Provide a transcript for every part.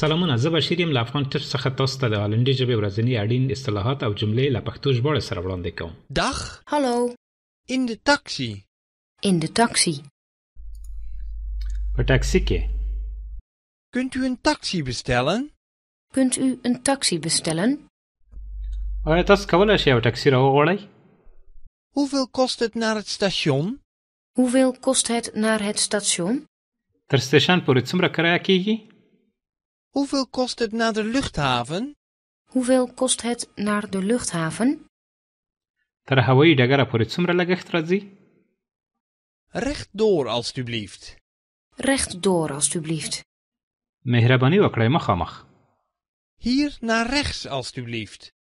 سلامونه، زه بشیر یم له افغان ټپ څخه تاسو ته د هالندي ژبې ورځني اړین اصطلاحات او جملې له پښتو ژباړې سره وړاندې کوم. Dag, Hallo, in de taxi. in de taxi. په ټاکسي کې Kunt u een taxi bestellen? Kunt u een taxi bestellen? آیا تاسو کولی شئ یو ټاکسي راوغواړئ؟ Hoeveel kost het naar het station? Hoeveel kost het naar het station? تر سټیشن پورې څومره کرایه کیږي؟ Hoeveel kost het naar de luchthaven? Hoeveel kost het naar de luchthaven? تر هوایي ډګره پورې څومره لګښت راځي؟ Rechtdoor, alstublieft. Rechtdoor, alstublieft. مهرباني وکړئ مخامخ. Hier naar rechts, alstublieft.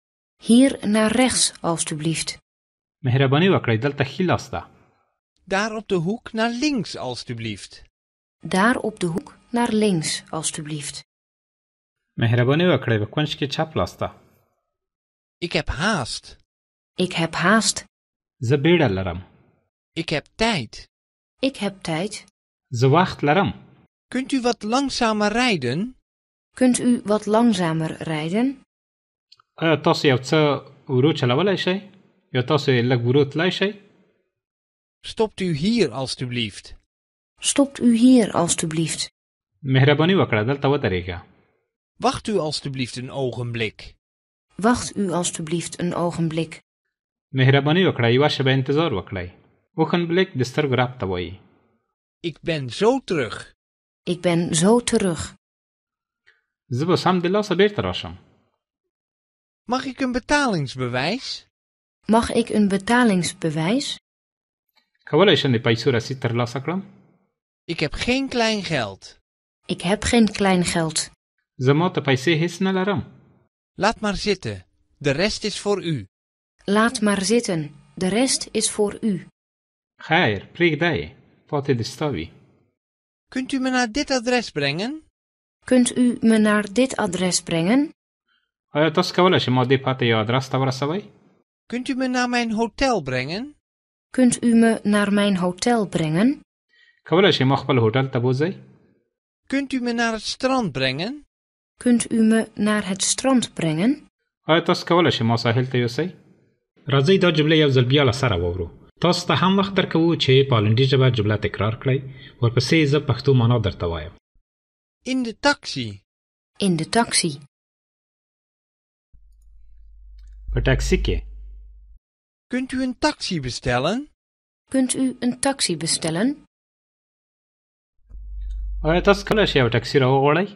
Hier naar rechts, alstublieft. مهرباني وکړئ دلته ښي لاس ده. Daar op de hoek naar links, alstublieft. Daar op de hoek naar links, alstublieft. مهرباني وکړئ په کونج کې چپ لاس ده. Ik heb haast. Ik heb haast. زه بیړه لرم. Ik heb tijd. Ik heb tijd. زه وخت لرم. Kunt u wat langzamer rijden? Kunt u wat langzamer rijden? آیا تاسو یو څه ورو چلولی شئ؟ یا تاسو یې لږ ورو تللی شئ؟ Stopt u hier, alstublieft. Stopt u hier, alstublieft. مهرباني وکړه دلته ودرېږه. Wacht u alstublieft een ogenblik. Wacht u alstublieft een ogenblik. مهرباني وکړه یوه شېبه انتظار وکړئ. اوغنبلیک د سترګو رپ ته وایي. Ik ben zo terug. Ik ben zo terug. زه به سمدلاسه بیرته راشم. Mag ik een betalingsbewijs? Mag ik een betalingsbewijs? کولی شم د پیسو رسید ترلاسه کړم؟ Ik heb geen klein geld. Ik heb geen klein geld. زما ته پیسې هیڅ نه لرم. Laat maar zitten. De rest is voor u. Laat maar zitten. De rest is voor u. خیر پرېږده یې پاتې دې ستا وي. Kunt u me naar dit adres brengen? Kunt u me naar dit adres brengen? آیا تاسو کولی شئ ما دې پاتې یو ادرس ته ورسوئ؟ Kunt u me naar mijn hotel brengen? Kunt u me naar mijn hotel brengen? کولی شئ ما خپل هوټل ته بوځئ؟ Kunt u me naar het strand brengen? Kunt u me naar het strand brengen? آیا تاسو کولی شئ ما ساحل ته یوسئ؟ راځئ دا جملې یو ځل بیا له سره واورو. تاسو ته هم وخت درکوو چې په هالندي ژبه جمله تکرار کړئ. ورپسې زه پښتو معنا درته وایم. In de taxi. In de taxi. په ټاکسي کې Kunt u een taxi bestellen? Kunt u een taxi bestellen? آیا تاسو کولی شئ یو ټاکسي راوغواړئ؟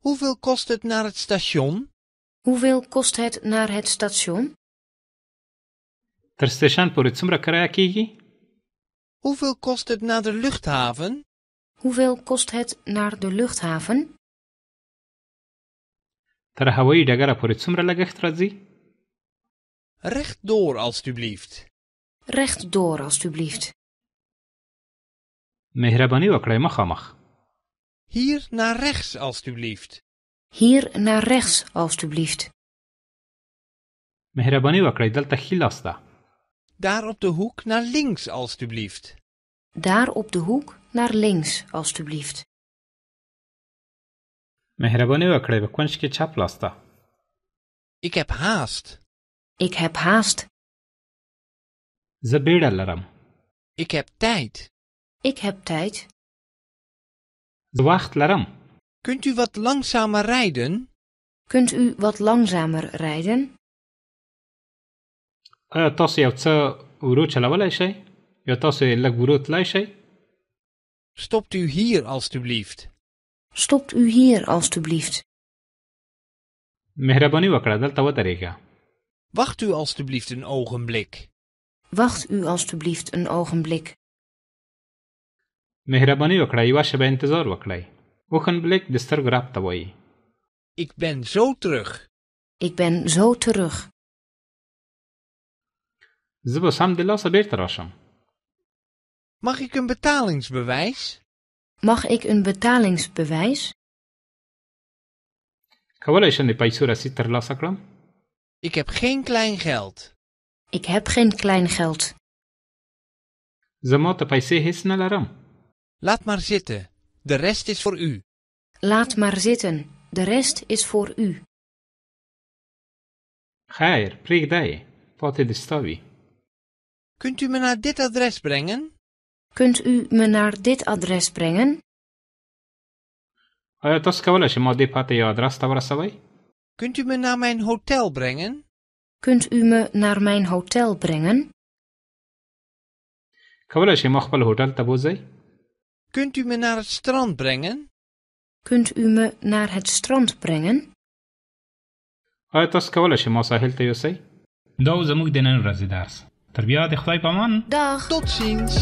Hoeveel kost het naar het station? Hoeveel kost het naar het station? تر سټیشن پورې څومره کرایه کیږي؟ Hoeveel kost het naar de luchthaven? Hoeveel kost het naar de luchthaven? تر هوایي ډګره پورې څومره لګښت راځي؟ Rechtdoor, alstublieft. Rechtdoor, alstublieft. مهرباني وکړئ مخامخ. Hier naar rechts, alstublieft. Hier naar rechts, alstublieft. مهرباني وکړئ دلته ښي لاس ده. Daar op de hoek naar links, alstublieft. Daar op de hoek naar links, alstublieft. مهرباني وکړئ په کونج کې چپ لاس ده. Ik heb haast. Ik heb haast. زه بیړه لرم. Ik heb tijd. Ik heb tijd. زه وخت لرم. Kunt u wat langzamer rijden? Kunt u wat langzamer rijden? آیا تاسو یو څه ورو چلولی شئ؟ یا تاسو یې لږ ورو تللی شئ؟ Stopt u hier, alstublieft. Stopt u hier, alstublieft. مهرباني وکړه دلته ودرېږه. Wacht u alstublieft een ogenblik. Wacht u alstublieft een ogenblik. مهرباني وکړه یوه شېبه انتظار وکړئ. اوغنبلیک د سترګو رپ ته وایي. Ik ben zo terug. Ik ben zo terug. زه به سمدلاسه بیرته راشم. Mag ik een betalingsbewijs? Mag ik een betalingsbewijs? کولی شم د پیسو رسید ترلاسه کړم؟ Ik heb geen klein geld. Ik heb geen klein geld. زما ته پیسې هیڅ نه لرم. Laat maar zitten. De rest is voor u. Laat maar zitten. De rest is voor u. خیر پرېږدی پاتې دې ستا وي. Kunt u me naar dit adres brengen? Kunt u me naar dit adres brengen? آیا تاسو کولی شئ ما دې پته یو ادرس ته ورسوئ؟ Kunt u me naar mijn hotel brengen? Kunt u me naar mijn hotel brengen? کولی شئ ما خپل هوټل ته بوځئ؟ Kunt u me naar het strand brengen? Kunt u me naar het strand brengen? آیا تاسو کولی شئ ما ساحل ته یوسئ؟ دا و زموږ د نن ورځې درس. تر بیا د خدای په امان. Dag! Tot ziens!